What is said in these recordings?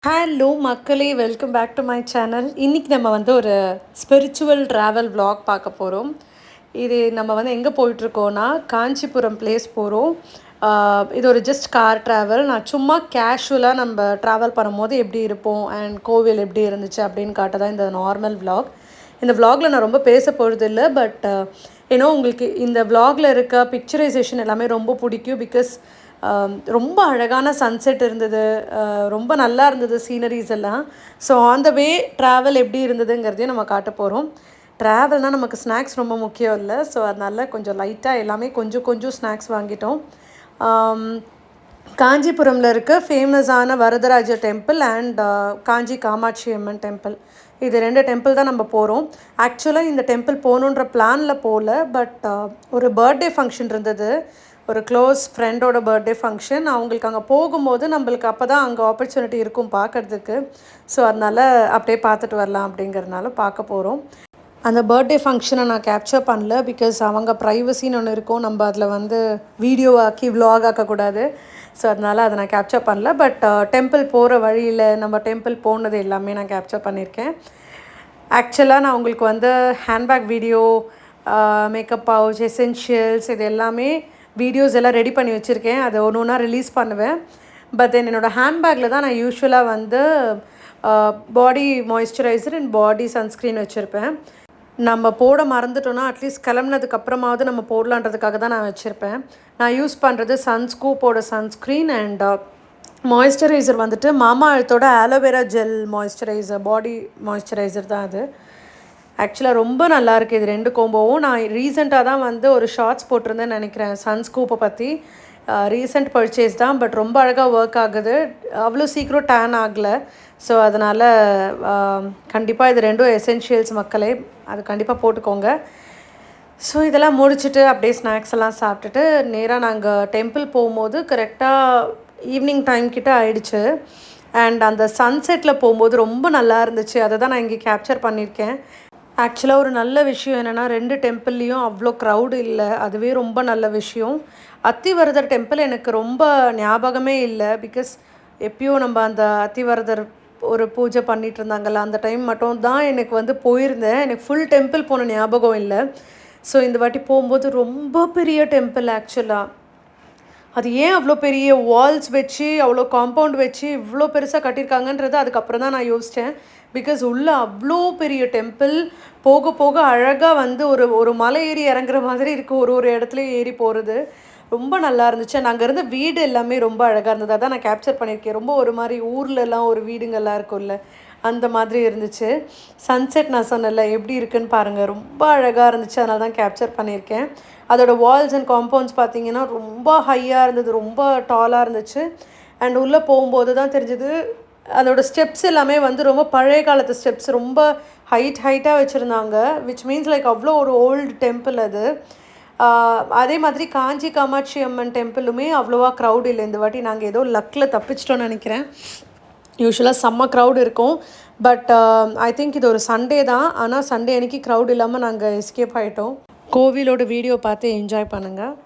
Hello மக்களே, welcome back to my channel. இன்றைக்கி நம்ம வந்து ஒரு ஸ்பிரிச்சுவல் ட்ராவல் vlog பார்க்க போகிறோம். இது நம்ம வந்து எங்கே போயிட்டுருக்கோன்னா காஞ்சிபுரம் பிளேஸ் போகிறோம். இது ஒரு ஜஸ்ட் கார் ட்ராவல். நான் சும்மா கேஷுவலாக நம்ம ட்ராவல் பண்ணும்போது எப்படி இருப்போம் அண்ட் கோவில் எப்படி இருந்துச்சு அப்படின்னு காட்ட தான் இந்த நார்மல் vlog. இந்த vlogல நான் ரொம்ப பேச போகிறது இல்லை, பட் ஏன்னோ உங்களுக்கு இந்த vlogல இருக்க பிக்சரைசேஷன் எல்லாமே ரொம்ப பிடிக்கும். பிகாஸ் ரொம்ப அழகான சன்செட் இருந்தது, ரொம்ப நல்லா இருந்தது சீனரிஸ் எல்லாம். So on the way travel எப்படி இருந்ததுங்கிறதையும் நம்ம காட்ட போகிறோம். ட்ராவல்னால் நமக்கு ஸ்நாக்ஸ் ரொம்ப முக்கியம் இல்லை, ஸோ அதனால் கொஞ்சம் லைட்டாக எல்லாமே கொஞ்சம் கொஞ்சம் ஸ்நாக்ஸ் வாங்கிட்டோம். காஞ்சிபுரமில் இருக்க ஃபேமஸான Varadaraja temple and Kanchi Kamakshi Amman temple, இது 2 டெம்பிள் தான் நம்ம போகிறோம். ஆக்சுவலாக இந்த டெம்பிள் போகணுன்ற பிளானில் போகல, பட் ஒரு பர்த்டே ஃபங்க்ஷன் இருந்தது, ஒரு க்ளோஸ் ஃப்ரெண்டோட பர்த்டே ஃபங்க்ஷன். அவங்களுக்கு அங்கே போகும்போது நம்மளுக்கு அப்போ தான் அங்கே ஆப்பர்ச்சுனிட்டி இருக்கும் பார்க்குறதுக்கு. ஸோ அதனால் அப்படியே பார்த்துட்டு வரலாம் அப்படிங்கிறதுனால பார்க்க போகிறோம். அந்த பர்த்டே ஃபங்க்ஷனை நான் கேப்சர் பண்ணல, பிகாஸ் அவங்க ப்ரைவசின்னு ஒன்று இருக்கும், நம்ம அதில் வந்து வீடியோ ஆக்கி விலாக் ஆக்கக்கூடாது. ஸோ அதனால் அதை நான் கேப்சர் பண்ணல. பட் டெம்பிள் போகிற வழியில் நம்ம டெம்பிள் போனது எல்லாமே நான் கேப்சர் பண்ணியிருக்கேன். ஆக்சுவலாக நான் உங்களுக்கு வந்து handbag video, makeup pouch, essentials, இது எல்லாமே வீடியோஸ் எல்லாம் ரெடி பண்ணி வச்சுருக்கேன். அதை ஒன்று ஒன்றா ரிலீஸ் பண்ணுவேன். பட் தென் என்னோடய ஹேண்ட்பேக்கில் தான் நான் யூஸ்வலாக வந்து body moisturiser and body sunscreen வச்சுருப்பேன். நம்ம போட மறந்துட்டோன்னா அட்லீஸ்ட் கிளம்புனதுக்கப்புறமாவது நம்ம போடலான்றதுக்காக தான் நான் வச்சுருப்பேன். நான் யூஸ் பண்ணுறது சன்ஸ்கூப்போட சன்ஸ்க்ரீன் அண்ட் மாய்ஸ்சரைசர் வந்துட்டு மாமா எர்த்தோட aloe vera gel moisturizer, body moisturizer தான் அது. ஆக்சுவலாக ரொம்ப நல்லாயிருக்கு இது 2 கோம்போவும். நான் ரீசெண்டாக தான் வந்து ஒரு ஷார்ட்ஸ் போட்டிருந்தேன்னு நினைக்கிறேன் சன்ஸ்கூப்பை பற்றி. ரீசெண்ட் பர்ச்சேஸ் தான், பட் ரொம்ப அழகாக ஒர்க் ஆகுது, அவ்வளோ சீக்கிரம் டேன் ஆகலை. ஸோ அதனால் கண்டிப்பாக இது 2 எசென்ஷியல்ஸ் மக்களே, அது கண்டிப்பாக போட்டுக்கோங்க. ஸோ இதெல்லாம் முடிச்சுட்டு அப்படியே ஸ்நாக்ஸ் எல்லாம் சாப்பிட்டுட்டு நேராக நாங்கள் டெம்பிள் போகும்போது கரெக்டாக ஈவினிங் டைம் கிட்ட ஆயிடுச்சு. அண்ட் அந்த சன்செட்டில் போகும்போது ரொம்ப நல்லா இருந்துச்சு, அதை தான் நான் இங்கே கேப்சர் பண்ணியிருக்கேன். ஆக்சுவலாக ஒரு நல்ல விஷயம் என்னென்னா 2 டெம்பிள்லேயும் அவ்வளோ க்ரௌடு இல்லை, அதுவே ரொம்ப நல்ல விஷயம். அத்திவரதர் டெம்பிள் எனக்கு ரொம்ப ஞாபகமே இல்லை, பிகாஸ் எப்பயோ நம்ம அந்த அத்திவரதர் ஒரு பூஜை பண்ணிகிட்டு இருந்தாங்கல்ல, அந்த டைம் மட்டும் தான் எனக்கு வந்து போயிருந்தேன். எனக்கு ஃபுல் டெம்பிள் போன ஞாபகம் இல்லை. ஸோ இந்த வாட்டி போகும்போது ரொம்ப பெரிய டெம்பிள். ஆக்சுவலாக அது ஏன் அவ்வளோ பெரிய வால்ஸ் வச்சு அவ்வளோ காம்பவுண்ட் வச்சு இவ்வளோ பெருசாக கட்டியிருக்காங்கன்றது அதுக்கப்புறம் தான் நான் யோசித்தேன். பிகாஸ் உள்ளே அவ்வளோ பெரிய டெம்பிள், போக போக அழகாக வந்து ஒரு ஒரு மலை ஏறி இறங்குற மாதிரி இருக்குது, ஒரு ஒரு இடத்துலையும் ஏறி போகிறது. ரொம்ப நல்லா இருந்துச்சு. அண்ட் அங்கே இருந்த வீடு எல்லாமே ரொம்ப அழகாக இருந்தது, அதான் நான் கேப்சர் பண்ணியிருக்கேன். ரொம்ப ஒரு மாதிரி ஊர்லலாம் ஒரு வீடுங்கள்லாம் இருக்கும்ல, அந்த மாதிரி இருந்துச்சு. சன்செட் நான் சொன்னல எப்படி இருக்குன்னு பாருங்கள், ரொம்ப அழகாக இருந்துச்சு, அதனால தான் கேப்சர் பண்ணியிருக்கேன். அதோட வால்ஸ் அண்ட் காம்பவுண்ட்ஸ் பார்த்திங்கன்னா ரொம்ப ஹையாக இருந்தது, ரொம்ப டாலாக இருந்துச்சு. அண்ட் உள்ளே போகும்போது தான் தெரிஞ்சது அதோடய ஸ்டெப்ஸ் எல்லாமே வந்து ரொம்ப பழைய காலத்து ஸ்டெப்ஸ், ரொம்ப ஹைட்டாக வச்சுருந்தாங்க. விச் மீன்ஸ் லைக் அவ்வளோ ஒரு ஓல்டு டெம்பிள் அது. அதே மாதிரி காஞ்சி காமாட்சி அம்மன் டெம்பிளுமே அவ்வளோவா க்ரௌட் இல்லை இந்த வாட்டி. நாங்கள் ஏதோ லக்கில் தப்பிச்சிட்டோன்னு நினைக்கிறேன். யூஸ்வலாக செம்ம க்ரௌட் இருக்கும், பட் ஐ திங்க் இது ஒரு சண்டே தான். ஆனால் சண்டே அன்றைக்கி க்ரௌட் இல்லாமல் நாங்கள் எஸ்கேப் ஆகிட்டோம். கோவிலோட வீடியோ பார்த்து என்ஜாய் பண்ணுங்கள்.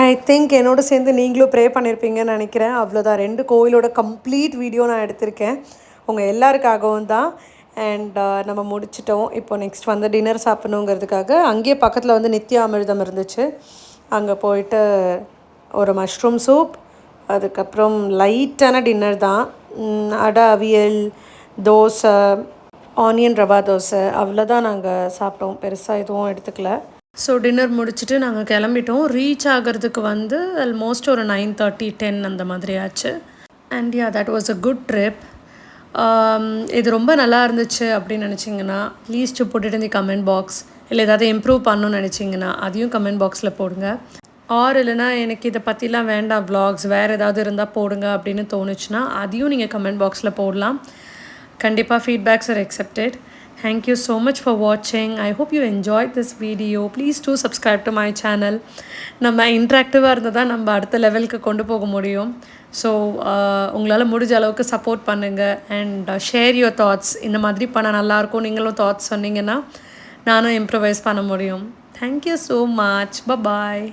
ஐ திங்க் என்னோட சேர்ந்து நீங்களும் ப்ரே பண்ணியிருப்பீங்கன்னு நினைக்கிறேன். அவ்வளோதான், 2 கோவிலோட கம்ப்ளீட் வீடியோ நான் எடுத்திருக்கேன் உங்கள் எல்லாருக்காகவும் தான். அண்ட் நம்ம முடிச்சிட்டோம். இப்போ நெக்ஸ்ட் வந்து டின்னர் சாப்பிட்ணுங்கிறதுக்காக அங்கேயே பக்கத்தில் வந்து நித்யா அமிர்தம் இருந்துச்சு. அங்கே போயிட்டு ஒரு மஷ்ரூம் சூப், அதுக்கப்புறம் லைட்டான டின்னர் தான். அடை, அவியல், தோசை, ஆனியன் ரவா தோசை, அவ்வளோதான் நாங்கள் சாப்பிட்டோம். பெருசாக எதுவும் எடுத்துக்கல. ஸோ டின்னர் முடிச்சுட்டு நாங்கள் கிளம்பிட்டோம். ரீச் ஆகிறதுக்கு வந்து ஆல்மோஸ்ட் ஒரு 9:30 10 அந்த மாதிரி ஆச்சு. And yeah, that was a good trip. இது ரொம்ப நல்லா இருந்துச்சு அப்படின்னு நினச்சிங்கன்னா please to put it in the comment box. இல்லை ஏதாவது இம்ப்ரூவ் பண்ணணும்னு நினச்சிங்கன்னா அதையும் கமெண்ட் பாக்ஸில் போடுங்க. ஆர் இல்லைனா எனக்கு இதை பற்றிலாம் வேண்டாம், வ்ளாக்ஸ் வேறு ஏதாவது இருந்தால் போடுங்க அப்படின்னு தோணுச்சுன்னா அதையும் நீங்கள் கமெண்ட் பாக்ஸில் போடலாம். கண்டிப்பாக feedbacks are accepted. Thank you so much for watching. I hope you enjoyed this video. Please do subscribe to my channel. நம்ம இன்ட்ராக்டிவாக இருந்தால் தான் நம்ம அடுத்த லெவலுக்கு கொண்டு போக முடியும். ஸோ உங்களால் முடிஞ்ச அளவுக்கு சப்போர்ட் பண்ணுங்கள் அண்ட் ஷேர் யுவர் தாட்ஸ். இந்த மாதிரி பண்ணால் நல்லாயிருக்கும் நீங்களும் தாட்ஸ் சொன்னீங்கன்னா நானும் இம்ப்ரவைஸ் பண்ண முடியும். Thank you so much. பாய்.